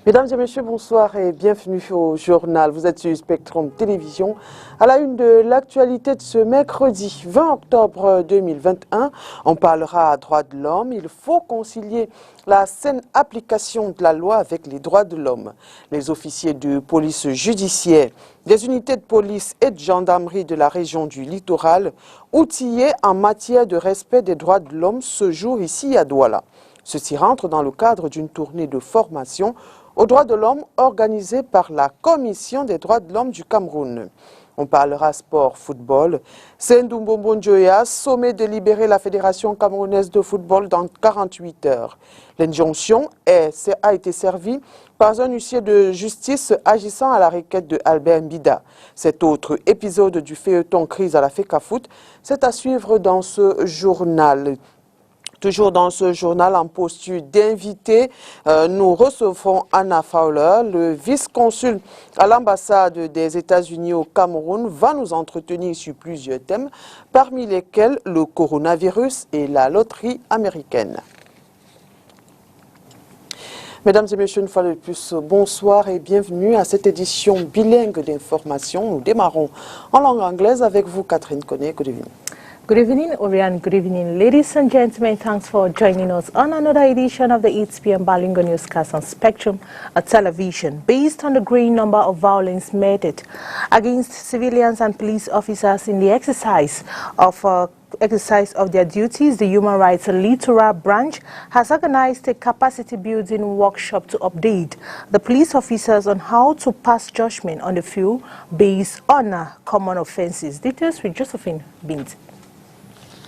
Mesdames et messieurs, bonsoir et bienvenue au journal. Vous êtes sur Spectrum Télévision. À la une de l'actualité de ce mercredi 20 octobre 2021, on parlera droits de l'homme. Il faut concilier la saine application de la loi avec les droits de l'homme. Les officiers de police judiciaire, des unités de police et de gendarmerie de la région du littoral, outillés en matière de respect des droits de l'homme ce jour ici à Douala. Ceci rentre dans le cadre d'une tournée de formation aux droits de l'homme organisée par la Commission des droits de l'homme du Cameroun. On parlera sport, football. Sendou Mbombo Njoya sommet de libérer la Fédération camerounaise de football dans 48 heures. L'injonction a été servie par un huissier de justice agissant à la requête de Albert Mbida. Cet autre épisode du feuilleton crise à la FECAFOOT, c'est à suivre dans ce journal. Toujours dans ce journal, en posture d'invité, nous recevrons Anna Fowler, le vice-consul à l'ambassade des États-Unis au Cameroun, va nous entretenir sur plusieurs thèmes, parmi lesquels le coronavirus et la loterie américaine. Mesdames et messieurs, une fois de plus, bonsoir et bienvenue à cette édition bilingue d'information. Nous démarrons en langue anglaise avec vous, Catherine Koné. Good evening. Good evening, Oriane. Good evening, ladies and gentlemen. Thanks for joining us on another edition of the 8 p.m. Balingo Newscast on Spectrum, a television based on the growing number of violence meted against civilians and police officers in the exercise of their duties. The Human Rights Littoral Branch has organized a capacity building workshop to update the police officers on how to pass judgment on the field based on common offenses. Details with Josephine Bint.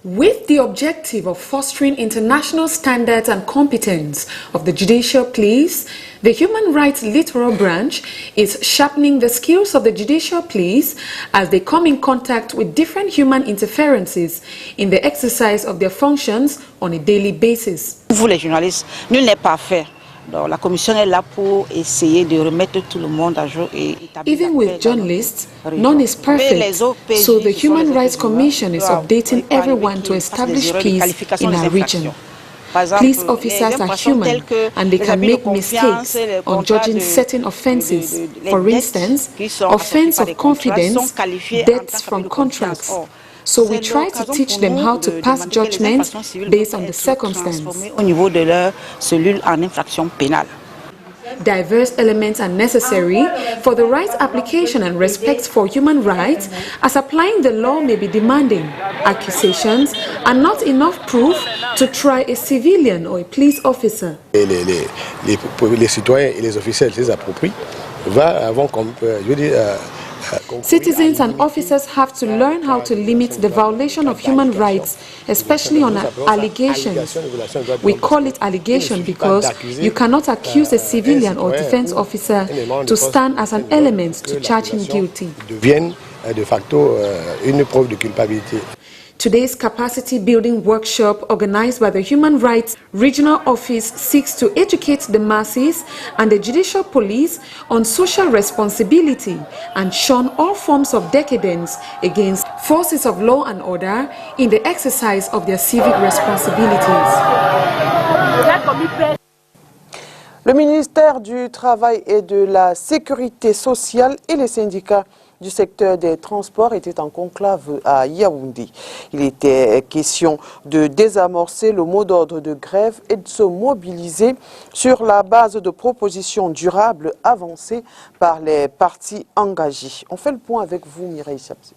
With the objective of fostering international standards and competence of the judicial police, the Human Rights Littoral Branch is sharpening the skills of the judicial police as they come in contact with different human interferences in the exercise of their functions on a daily basis. Vous les journalistes, nul n'est parfait. Donc, la commission est là pour essayer de remettre tout le monde à jour et even with journalists, none is perfect, so the Human Rights Commission is updating everyone to establish peace in our region. Police officers are human and they can make mistakes on judging certain offenses. For instance, offense of confidence, debts from contracts. So we try to teach them how to pass judgments based on the circumstance. Diverse elements are necessary for the right application and respect for human rights, as applying the law may be demanding. Accusations are not enough proof to try a civilian or a police officer. Les citoyens et les officiels les approprient, Citizens and officers have to learn how to limit the violation of human rights, especially on allegations. We call it allegation because you cannot accuse a civilian or defense officer to stand as an element to charge him guilty. Deviennent de facto une preuve de culpabilité. Today's capacity building workshop organized by the Human Rights Regional Office seeks to educate the masses and the judicial police on social responsibility and shun all forms of decadence against forces of law and order in the exercise of their civic responsibilities. Le ministère du Travail et de la Sécurité sociale et les syndicats du secteur des transports étaient en conclave à Yaoundé. Il était question de désamorcer le mot d'ordre de grève et de se mobiliser sur la base de propositions durables avancées par les partis engagés. On fait le point avec vous, Mireille Chapsé.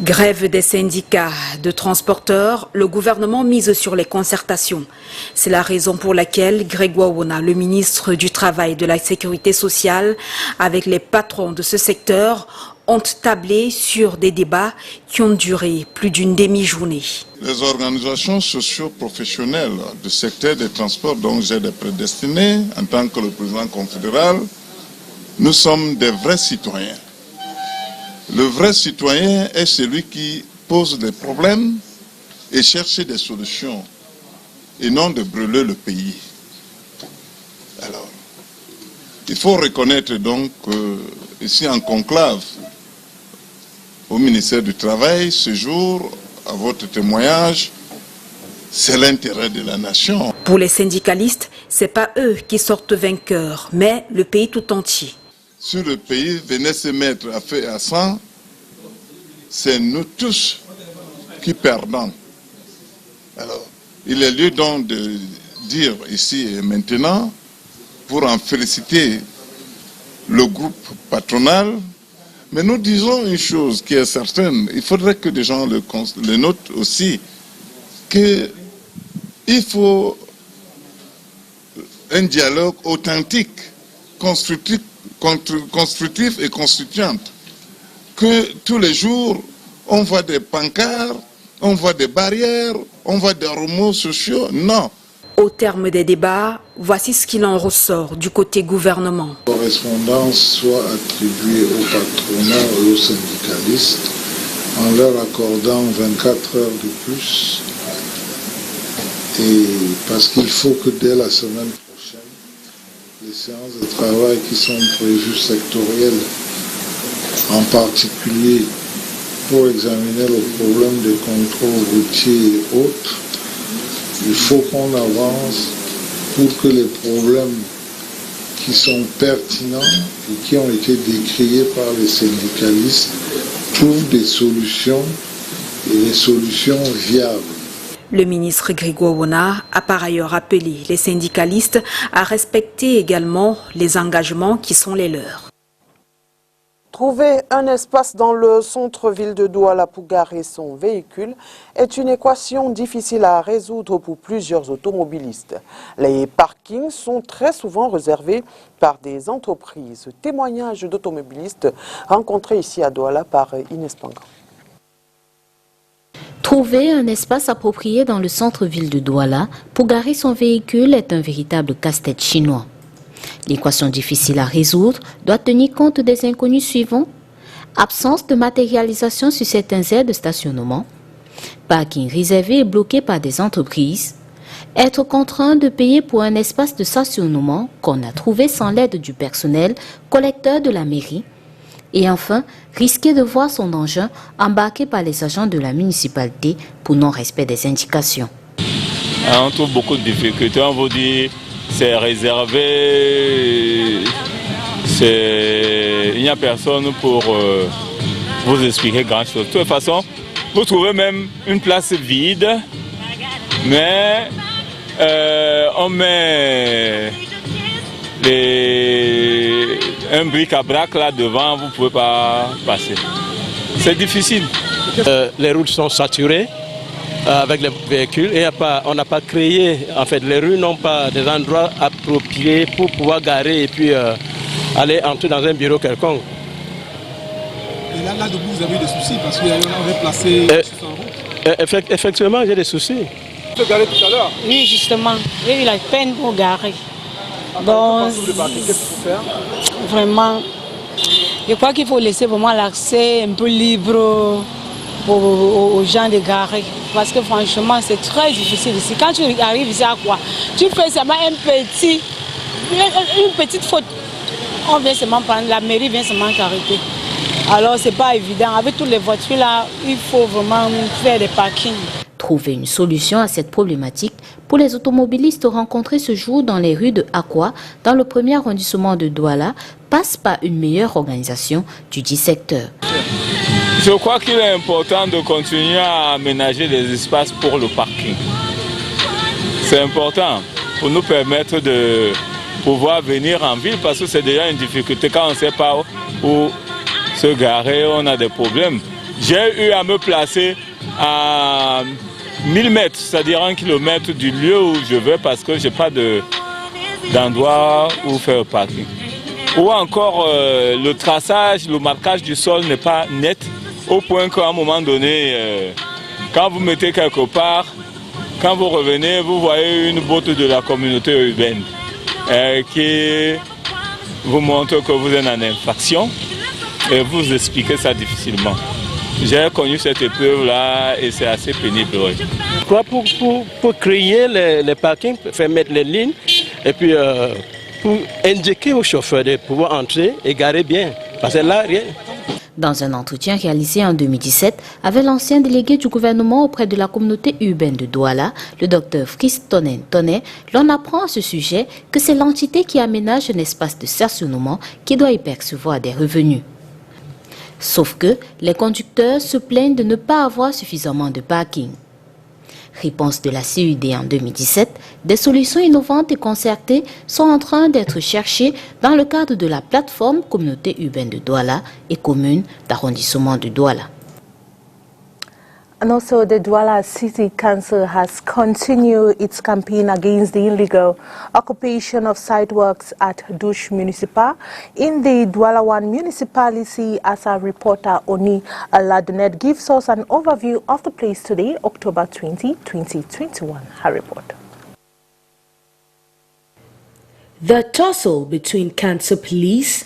Grève des syndicats de transporteurs, le gouvernement mise sur les concertations. C'est la raison pour laquelle Grégoire Wona, le ministre du Travail et de la Sécurité sociale, avec les patrons de ce secteur, ont tablé sur des débats qui ont duré plus d'une demi-journée. Les organisations socio-professionnelles du secteur des transports dont j'ai des prédestinés en tant que le président confédéral, nous sommes des vrais citoyens. Le vrai citoyen est celui qui pose des problèmes et cherche des solutions et non de brûler le pays. Alors, il faut reconnaître donc ici en conclave au ministère du Travail, ce jour, à votre témoignage, c'est l'intérêt de la nation. Pour les syndicalistes, C'est pas eux qui sortent vainqueurs, mais le pays tout entier. Si le pays venait se mettre à faire à 100, c'est nous tous qui perdons. Alors, il est lieu donc de dire ici et maintenant, pour en féliciter le groupe patronal, mais nous disons une chose qui est certaine, il faudrait que des gens le notent aussi, qu'il faut un dialogue authentique, constructif et constituant. Que tous les jours, on voit des pancartes, on voit des barrières, on voit des remous sociaux. Non. Au terme des débats, voici ce qu'il en ressort du côté gouvernement. La correspondance soit attribuée au patronat et aux syndicalistes en leur accordant 24 heures de plus. Et parce qu'il faut que dès la semaine prochaine, les séances de travail qui sont prévues sectorielles, en particulier pour examiner le problème des contrôles routiers et autres, il faut qu'on avance pour que les problèmes qui sont pertinents et qui ont été décriés par les syndicalistes trouvent des solutions et des solutions viables. Le ministre Grégoire Wona a par ailleurs appelé les syndicalistes à respecter également les engagements qui sont les leurs. Trouver un espace dans le centre-ville de Douala pour garer son véhicule est une équation difficile à résoudre pour plusieurs automobilistes. Les parkings sont très souvent réservés par des entreprises. Témoignage d'automobilistes rencontrés ici à Douala par Inès Pangan. Trouver un espace approprié dans le centre-ville de Douala pour garer son véhicule est un véritable casse-tête chinois. L'équation difficile à résoudre doit tenir compte des inconnus suivants: absence de matérialisation sur certaines aires de stationnement, parking réservé et bloqué par des entreprises, être contraint de payer pour un espace de stationnement qu'on a trouvé sans l'aide du personnel collecteur de la mairie, et enfin, risquer de voir son engin embarqué par les agents de la municipalité pour non-respect des indications. On trouve beaucoup de difficultés, on vous dit c'est réservé, il n'y a personne pour vous expliquer grand chose. De toute façon, vous trouvez même une place vide, mais on met un bric-à-brac là devant, vous ne pouvez pas passer. C'est difficile. Les routes sont saturées avec les véhicules et on n'a pas créé, en fait, les rues n'ont pas des endroits appropriés pour pouvoir garer et puis aller entrer dans un bureau quelconque. Et là vous avez des soucis parce qu'il y a un placé sur route. Effectivement, j'ai des soucis. Tu as garé tout à l'heure? Oui, justement. J'ai eu la peine pour garer. Donc, qu'est-ce qu'il faut faire? Vraiment, je crois qu'il faut laisser vraiment l'accès un peu libre aux gens de garer. Parce que franchement, c'est très difficile ici. Quand tu arrives ici à quoi? Tu fais seulement une petite faute. On vient seulement prendre, la mairie vient seulement t'arrêter. Alors, c'est pas évident. Avec toutes les voitures là, il faut vraiment faire des parkings. Trouver une solution à cette problématique pour les automobilistes rencontrés ce jour dans les rues de Akwa, dans le premier arrondissement de Douala, passe par une meilleure organisation du dit secteur. Je crois qu'il est important de continuer à aménager des espaces pour le parking. C'est important pour nous permettre de pouvoir venir en ville parce que c'est déjà une difficulté. Quand on ne sait pas où se garer, on a des problèmes. J'ai eu à me placer à 1000 mètres, c'est-à-dire 1 kilomètre du lieu où je vais parce que je n'ai pas d'endroit où faire parking. Ou encore le traçage, le marquage du sol n'est pas net au point qu'à un moment donné, quand vous mettez quelque part, quand vous revenez, vous voyez une botte de la communauté urbaine qui vous montre que vous êtes en infraction et vous expliquez ça difficilement. J'ai connu cette épreuve-là et c'est assez pénible. Oui. Pour créer les parkings, faire mettre les lignes et puis pour indiquer aux chauffeurs de pouvoir entrer et garer bien. Parce que là, rien. Dans un entretien réalisé en 2017 avec l'ancien délégué du gouvernement auprès de la communauté urbaine de Douala, le Dr Fris Tonen Tonnet, l'on apprend à ce sujet que c'est l'entité qui aménage un espace de stationnement qui doit y percevoir des revenus. Sauf que les conducteurs se plaignent de ne pas avoir suffisamment de parking. Réponse de la CUD en 2017, des solutions innovantes et concertées sont en train d'être cherchées dans le cadre de la plateforme communauté urbaine de Douala et commune d'arrondissement de Douala. And also, the Douala City Council has continued its campaign against the illegal occupation of site works at Douche Municipal in the Douala 1 municipality, as our reporter Oni Aladunet gives us an overview of the place today, October 20, 2021. Her report. The tussle between council police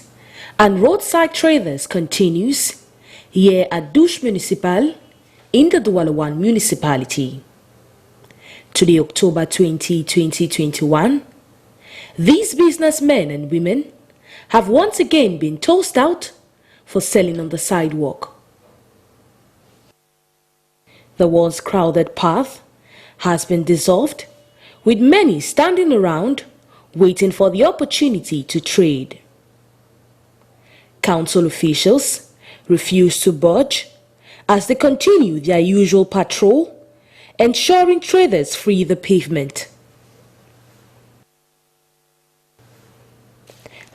and roadside traders continues here at Douche Municipal in the Douala 1 municipality. Today, October 20, 2021, these businessmen and women have once again been tossed out for selling on the sidewalk. The once crowded path has been dissolved, with many standing around waiting for the opportunity to trade. Council officials refuse to budge as they continue their usual patrol, ensuring traders free the pavement.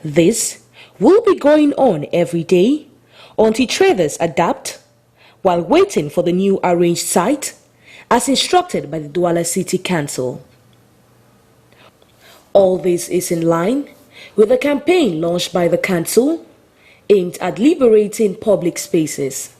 This will be going on every day until traders adapt while waiting for the new arranged site as instructed by the Douala City Council. All this is in line with a campaign launched by the council aimed at liberating public spaces.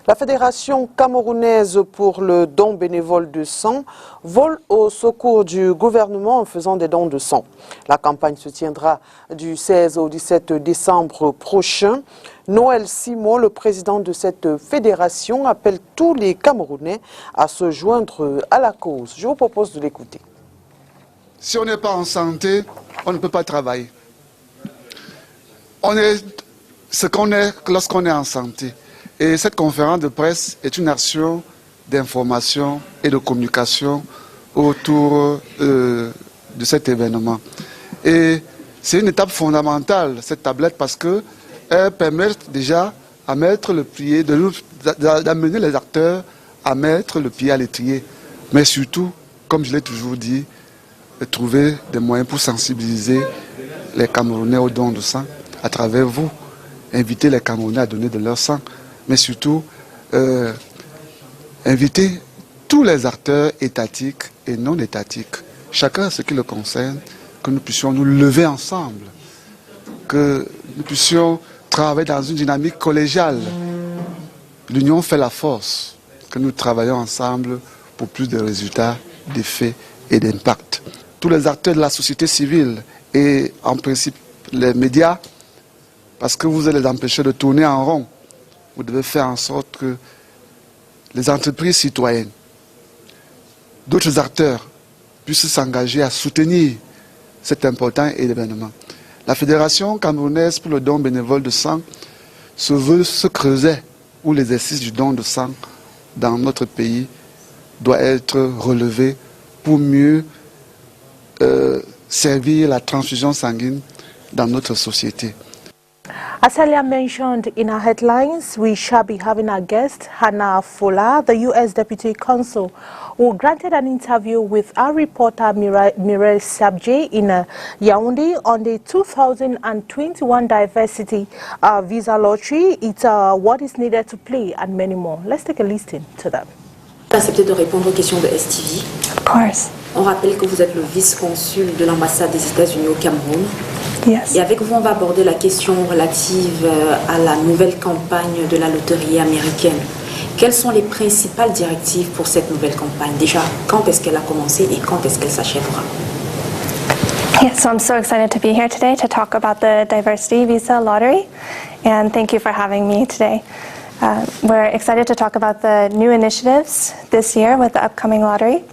La Fédération camerounaise pour le don bénévole de sang vole au secours du gouvernement en faisant des dons de sang. La campagne se tiendra du 16 au 17 décembre prochain. Noël Simon, le président de cette fédération, appelle tous les Camerounais à se joindre à la cause. Je vous propose de l'écouter. Si on n'est pas en santé, on ne peut pas travailler. On est ce qu'on est lorsqu'on est en santé. Et cette conférence de presse est une action d'information et de communication autour de cet événement. Et c'est une étape fondamentale, cette tablette, parce qu'elle permet déjà à mettre le pied, d'amener les acteurs à mettre le pied à l'étrier. Mais surtout, comme je l'ai toujours dit, de trouver des moyens pour sensibiliser les Camerounais au don de sang à travers vous. Inviter les Camerounais à donner de leur sang. Mais surtout, inviter tous les acteurs étatiques et non étatiques, chacun ce qui le concerne, que nous puissions nous lever ensemble, que nous puissions travailler dans une dynamique collégiale. L'union fait la force, que nous travaillons ensemble pour plus de résultats, d'effets et d'impact. Tous les acteurs de la société civile et en principe les médias, parce que vous allez les empêcher de tourner en rond. Vous devez faire en sorte que les entreprises citoyennes, d'autres acteurs puissent s'engager à soutenir cet important événement. La Fédération camerounaise pour le don bénévole de sang se veut ce creuset où l'exercice du don de sang dans notre pays doit être relevé pour mieux servir la transfusion sanguine dans notre société. As earlier mentioned in our headlines, we shall be having our guest, Hannah Fola, the U.S. Deputy Consul, who granted an interview with our reporter Mirel Sabje in Yaoundé on the 2021 Diversity Visa Lottery. It's what is needed to play and many more. Let's take a listen to them. Accepté de répondre aux questions de STV. Of course. On rappelle que vous êtes le vice-consul de l'ambassade des États-Unis au Cameroun. Yes. Et avec vous, on va aborder la question relative à la nouvelle campagne de la loterie américaine. Quelles sont les principales directives pour cette nouvelle campagne? Déjà, quand est-ce qu'elle a commencé et quand est-ce qu'elle s'achèvera? Yes, so I'm so excited to be here today to talk about the Diversity Visa Lottery, and thank you for having me today. We're excited to talk about the new initiatives this year with the upcoming lottery.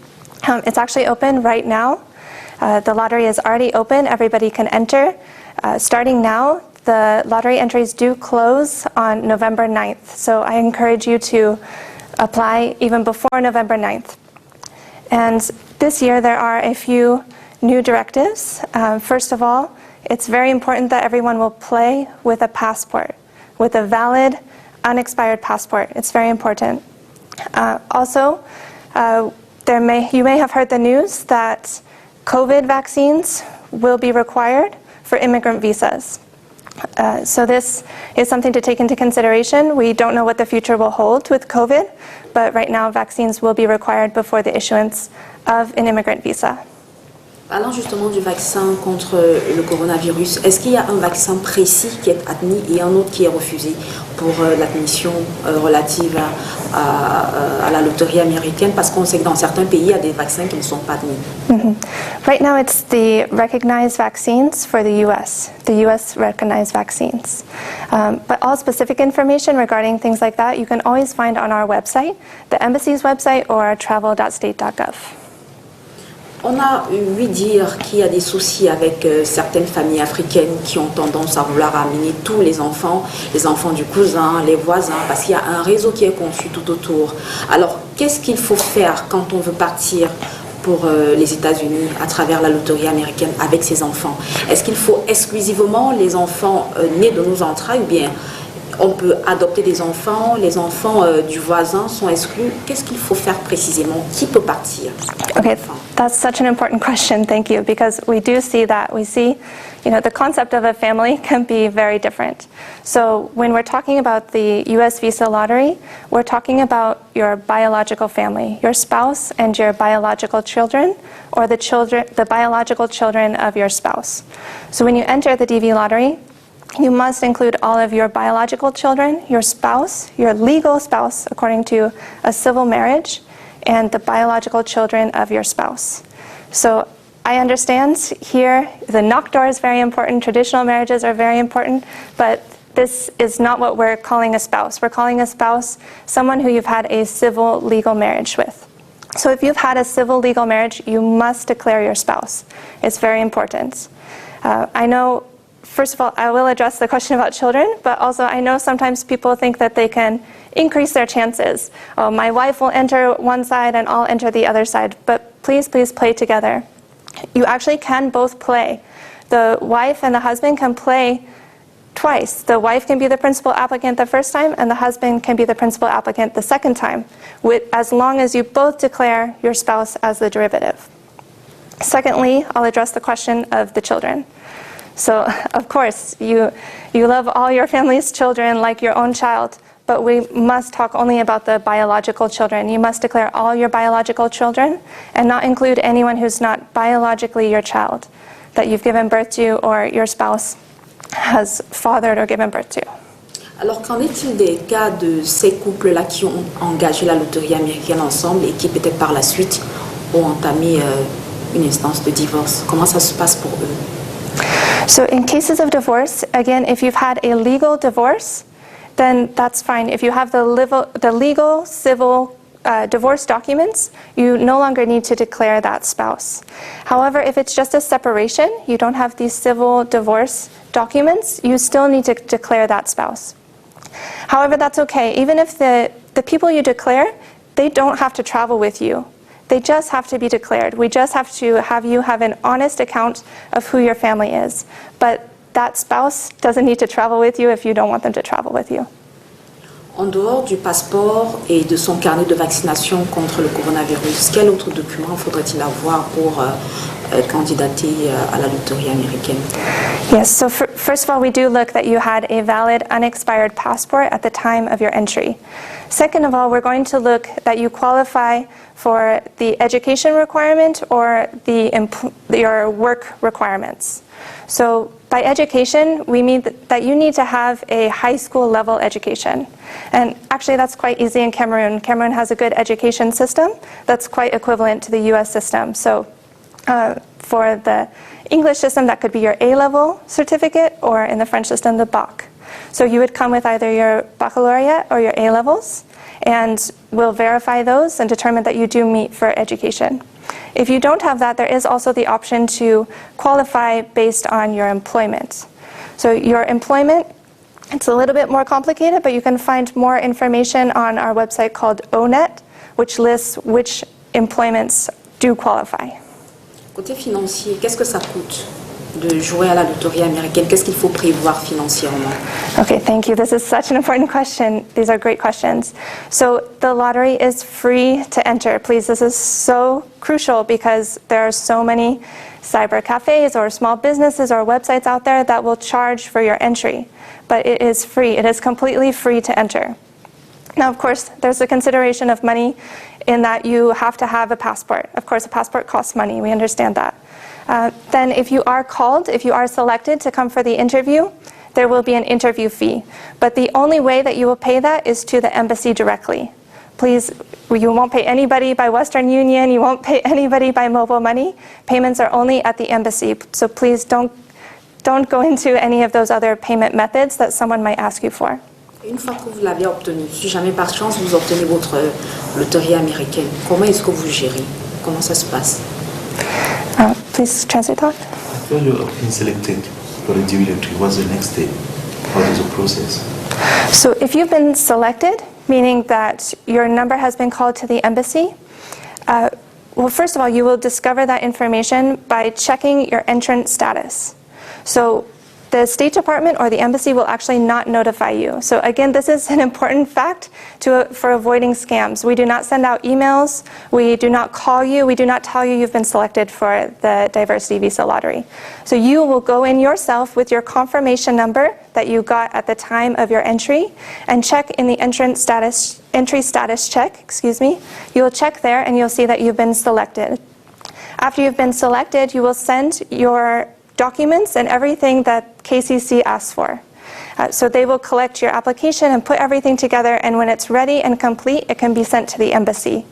It's actually open right now. The lottery is already open. Everybody can enter. Starting now, the lottery entries do close on November 9th. So I encourage you to apply even before November 9th. And this year there are a few new directives. First of all, it's very important that everyone will play with a passport, with a valid, unexpired passport. It's very important. Also, you may have heard the news that COVID vaccines will be required for immigrant visas. So this is something to take into consideration. We don't know what the future will hold with COVID, but right now vaccines will be required before the issuance of an immigrant visa. Parlant justement du vaccin contre le coronavirus, est-ce qu'il y a un vaccin précis qui est admis et un autre qui est refusé pour l'admission relative à la loterie américaine? Parce qu'on sait que dans certains pays, il y a des vaccins qui ne sont pas admis. Mm-hmm. Right now it's the recognized vaccines for the U.S., recognized vaccines. But all specific information regarding things like that you can always find on our website, the embassy's website, or travel.state.gov. On a ouï dire qu'il y a des soucis avec certaines familles africaines qui ont tendance à vouloir amener tous les enfants du cousin, les voisins, parce qu'il y a un réseau qui est conçu tout autour. Alors, qu'est-ce qu'il faut faire quand on veut partir pour les États-Unis à travers la loterie américaine avec ses enfants? Est-ce qu'il faut exclusivement les enfants nés de nos entrailles ou bien on peut adopter des enfants, les enfants du voisin sont exclus? Qu'est-ce qu'il faut faire précisément? Qui peut partir? Okay, that's such an important question, thank you, because we do see that. We see, the concept of a family can be very different. So when we're talking about the U.S. visa lottery, we're talking about your biological family, your spouse and your biological children, or the biological children of your spouse. So when you enter the DV lottery, you must include all of your biological children, your spouse, your legal spouse according to a civil marriage, and the biological children of your spouse. So I understand here the knock door is very important, traditional marriages are very important, but this is not what we're calling a spouse. We're calling a spouse someone who you've had a civil legal marriage with. So if you've had a civil legal marriage, you must declare your spouse. It's very important. I know, first of all, I will address the question about children, but also I know sometimes people think that they can increase their chances. Oh, my wife will enter one side and I'll enter the other side. But please play together. You actually can both play. The wife and the husband can play twice. The wife can be the principal applicant the first time and the husband can be the principal applicant the second time, as long as you both declare your spouse as the derivative. Secondly, I'll address the question of the children. So, of course, you love all your family's children like your own child, but we must talk only about the biological children. You must declare all your biological children and not include anyone who's not biologically your child that you've given birth to or your spouse has fathered or given birth to. Alors, qu'en est-il des cas de ces couples-là qui ont engagé la loterie américaine ensemble et qui peut-être par la suite ont entamé une instance de divorce? Comment ça se passe pour eux? So in cases of divorce, again, if you've had a legal divorce, then that's fine. If you have the legal civil divorce documents, you no longer need to declare that spouse. However, if it's just a separation, you don't have these civil divorce documents, you still need to declare that spouse. However, that's okay. Even if the people you declare, they don't have to travel with you. They just have to be declared. We just have to have you have an honest account of who your family is. But that spouse doesn't need to travel with you if you don't want them to travel with you. En dehors du passeport et de son carnet de vaccination contre le coronavirus, quel autre document faudrait-il avoir pour candidater à la loterie américaine? Yes, so first of all, we do look that you had a valid, unexpired passport at the time of your entry. Second of all, we're going to look that you qualify for the education requirement or your work requirements. So by education, we mean that you need to have a high school level education. And actually that's quite easy in Cameroon. Cameroon has a good education system that's quite equivalent to the US system. So for the English system, that could be your A-level certificate, or in the French system, the BAC. So you would come with either your baccalaureate or your A-levels, and we'll verify those and determine that you do meet for education. If you don't have that, there is also the option to qualify based on your employment. So your employment, it's a little bit more complicated, but you can find more information on our website called ONET, which lists which employments do qualify. Côté financier, qu'est-ce que ça coûte de jouer à la loterie américaine? Qu'est-ce qu'il faut prévoir financièrement? Okay, thank you. This is such an important question. These are great questions. So the lottery is free to enter. Please, this is so crucial because there are so many cyber cafes or small businesses or websites out there that will charge for your entry. But it is free. It is completely free to enter. Now, of course, there's a consideration of money in that you have to have a passport. Of course, a passport costs money. We understand that. Then if you are called, if you are selected to come for the interview, there will be an interview fee. But the only way that you will pay that is to the embassy directly. Please, you won't pay anybody by Western Union. You won't pay anybody by mobile money. Payments are only at the embassy. So please don't go into any of those other payment methods that someone might ask you for. Une fois que vous l'avez obtenu, si jamais par chance vous obtenez votre loterie américaine, comment est-ce que vous gérez? Comment ça se passe? Please translate that. After you have been selected for the DV lottery, what's the next step? What is the process? So if you've been selected, meaning that your number has been called to the embassy, well, first of all, you will discover that information by checking your entrance status. So the State Department or the embassy will actually not notify you. So again, this is an important fact for avoiding scams. We do not send out emails. We do not call you. We do not tell you you've been selected for the Diversity Visa Lottery. So you will go in yourself with your confirmation number that you got at the time of your entry and check in the entry status check, You will check there and you'll see that you've been selected. After you've been selected, you will send your documents and everything that KCC asks for. So they will collect your application and put everything together, and when it's ready and complete, it can be sent to the embassy.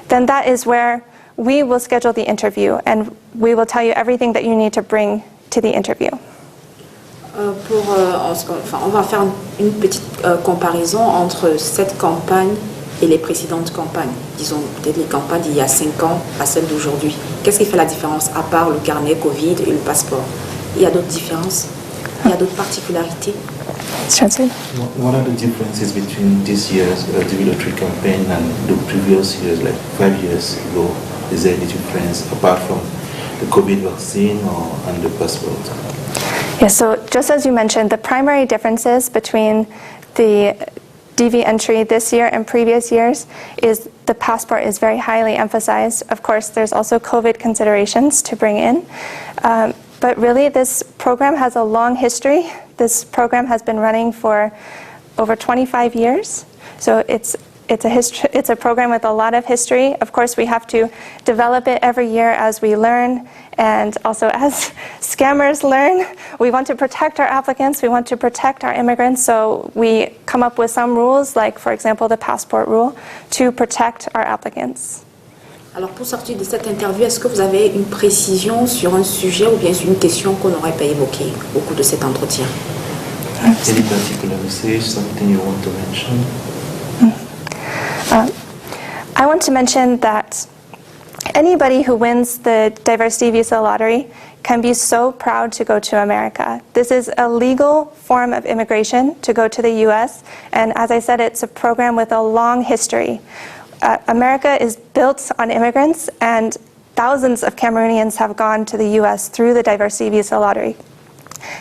Then that is where we will schedule the interview, and we will tell you everything that you need to bring to the interview. On va faire une petite comparaison entre cette campagne et les précédentes campagnes. Disons peut-être les campagnes d'il y a 5 ans à celles d'aujourd'hui. Qu'est-ce qui fait la différence à part le carnet Covid et le passeport? Il y a d'autres différences? Il y a d'autres particularités? What are the differences between this year's DV lottery campaign and the previous years, like 5 years ago? Is there any difference apart from the COVID vaccine and the passport? Yes, so just as you mentioned, the primary differences between the DV entry this year and previous years is the passport is very highly emphasized. Of course, there's also COVID considerations to bring in. But really, this program has a long history. This program has been running for over 25 years. So it's a program with a lot of history. Of course, we have to develop it every year as we learn, and also as scammers learn. We want to protect our applicants, we want to protect our immigrants, so we come up with some rules, like for example the passport rule, to protect our applicants. Alors pour sortir de cette interview, est-ce que vous avez une précision sur un sujet ou bien sur une question qu'on n'aurait pas évoquée au cours de cet entretien? Any particular message, something you want to mention? I want to mention that anybody who wins the Diversity Visa Lottery can be so proud to go to America. This is a legal form of immigration to go to the U.S., and as I said, it's a program with a long history. America is built on immigrants, and thousands of Cameroonians have gone to the U.S. through the Diversity Visa Lottery.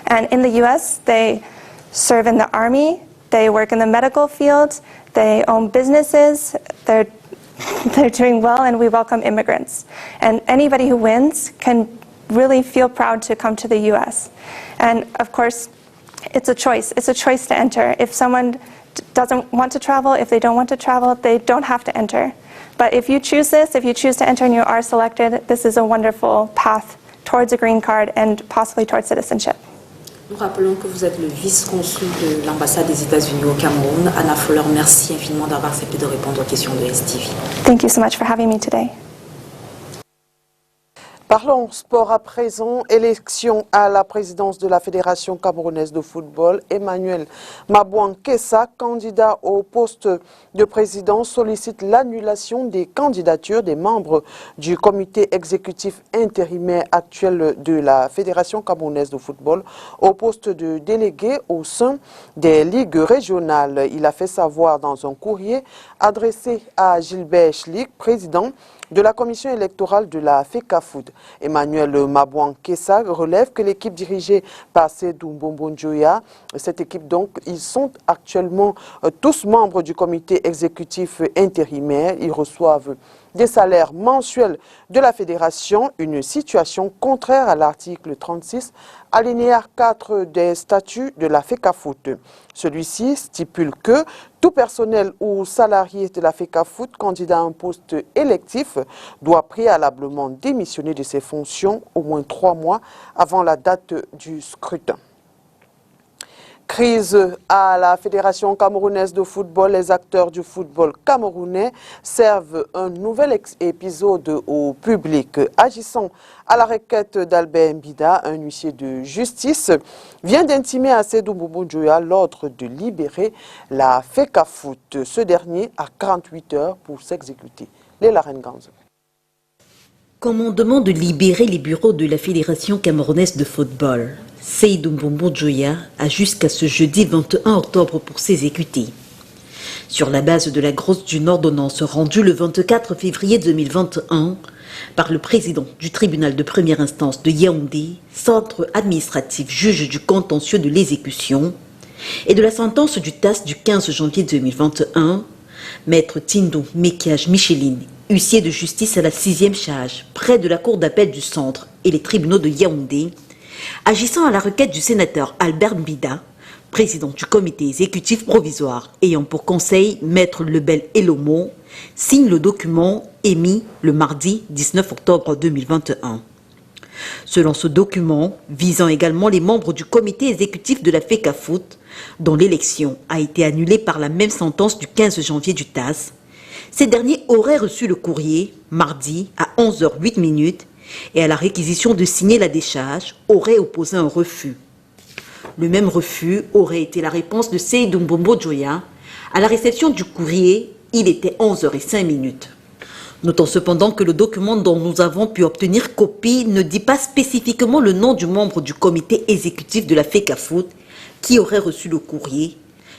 And in the U.S., they serve in the Army, they work in the medical field, they own businesses, they're doing well, and we welcome immigrants. And anybody who wins can really feel proud to come to the U.S. And of course, it's a choice. It's a choice to enter. If someone doesn't want to travel, if they don't want to travel, they don't have to enter. But if you choose this, if you choose to enter and you are selected, this is a wonderful path towards a green card and possibly towards citizenship. Nous rappelons que vous êtes le vice-consul de l'ambassade des États-Unis au Cameroun. Anna Fuller, merci infiniment d'avoir accepté de répondre aux questions de STV. Thank you so much for having me today. Parlons sport à présent. Élection à la présidence de la Fédération camerounaise de football. Emmanuel Mabouan Kessa, candidat au poste de président, sollicite l'annulation des candidatures des membres du comité exécutif intérimaire actuel de la Fédération camerounaise de football au poste de délégué au sein des ligues régionales. Il a fait savoir dans un courrier adressé à Gilbert Schlick, président de la commission électorale de la FECAFOOT. Emmanuel Mabouan Kessa relève que l'équipe dirigée par Seydou Mbombo Njoya, cette équipe donc, ils sont actuellement tous membres du comité exécutif intérimaire. Ils reçoivent des salaires mensuels de la fédération, une situation contraire à l'article 36, alinéa 4 des statuts de la FECAFOOT. Celui-ci stipule que tout personnel ou salarié de la FECAFOOT, candidat à un poste électif, doit préalablement démissionner de ses fonctions au moins 3 mois avant la date du scrutin. Crise à la Fédération camerounaise de football. Les acteurs du football camerounais servent un nouvel épisode au public. Agissant à la requête d'Albert Mbida, un huissier de justice vient d'intimer à Seydou Mbombo Njoya l'ordre de libérer la FECAFOOT. Ce dernier a 48 heures pour s'exécuter. Léla Renganzo. Commandement de libérer les bureaux de la Fédération camerounaise de football. Seydou Mbombo Njoya a jusqu'à ce jeudi 21 octobre pour s'exécuter. Sur la base de la grosse d'une ordonnance rendue le 24 février 2021 par le président du tribunal de première instance de Yaoundé, centre administratif juge du contentieux de l'exécution, et de la sentence du TAS du 15 janvier 2021, maître Tindou Mekiage Micheline, huissier de justice à la 6e charge, près de la cour d'appel du centre et les tribunaux de Yaoundé, agissant à la requête du sénateur Albert Mbida, président du comité exécutif provisoire ayant pour conseil maître Lebel Elomo, signe le document émis le mardi 19 octobre 2021. Selon ce document, visant également les membres du comité exécutif de la FECAFOOT, dont l'élection a été annulée par la même sentence du 15 janvier du TAS, ces derniers auraient reçu le courrier mardi à 11h08 et à la réquisition de signer la décharge, auraient opposé un refus. Le même refus aurait été la réponse de Seydou Mbombo Njoya. À la réception du courrier, il était 11h05. Notons cependant que le document dont nous avons pu obtenir copie ne dit pas spécifiquement le nom du membre du comité exécutif de la FECAFOOT qui aurait reçu le courrier,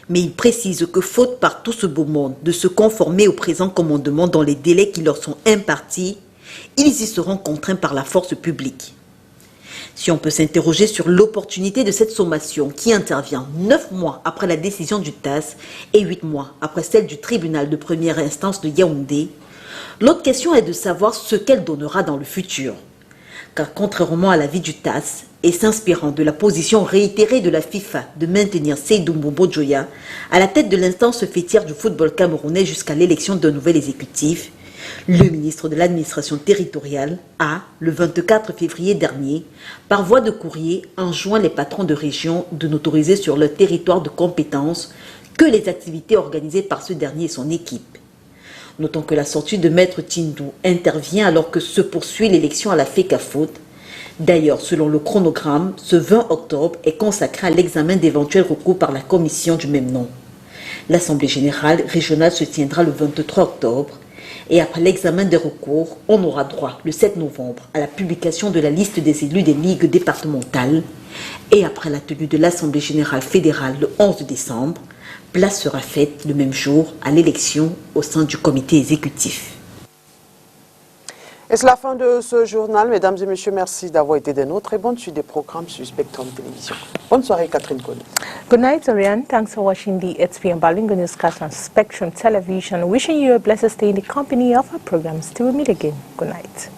mais il précise que faute par tout ce beau monde de se conformer au présent commandement dans les délais qui leur sont impartis, ils y seront contraints par la force publique. Si on peut s'interroger sur l'opportunité de cette sommation qui intervient 9 mois après la décision du TAS et 8 mois après celle du tribunal de première instance de Yaoundé, l'autre question est de savoir ce qu'elle donnera dans le futur. Car contrairement à l'avis du TAS et s'inspirant de la position réitérée de la FIFA de maintenir Seydou Mbombo Njoya à la tête de l'instance fêtière du football camerounais jusqu'à l'élection d'un nouvel exécutif, le ministre de l'administration territoriale a, le 24 février dernier, par voie de courrier, enjoint les patrons de région de n'autoriser sur leur territoire de compétence que les activités organisées par ce dernier et son équipe. Notons que la sortie de maître Tindou intervient alors que se poursuit l'élection à la FECAFOOT. D'ailleurs, selon le chronogramme, ce 20 octobre est consacré à l'examen d'éventuels recours par la commission du même nom. L'Assemblée générale régionale se tiendra le 23 octobre. Et après l'examen des recours, on aura droit le 7 novembre à la publication de la liste des élus des ligues départementales. Et après la tenue de l'Assemblée générale fédérale le 11 décembre, place sera faite le même jour à l'élection au sein du comité exécutif. Et c'est la fin de ce journal. Mesdames et messieurs, merci d'avoir été des nôtres et bonne suite des programmes sur Spectrum Télévision. Bonne soirée, Catherine Collins. Good night, Oriane. Thanks for watching the 8 p.m. Balingo newscast on Spectrum Television. Wishing you a blessed stay in the company of our programs. Till we meet again. Good night.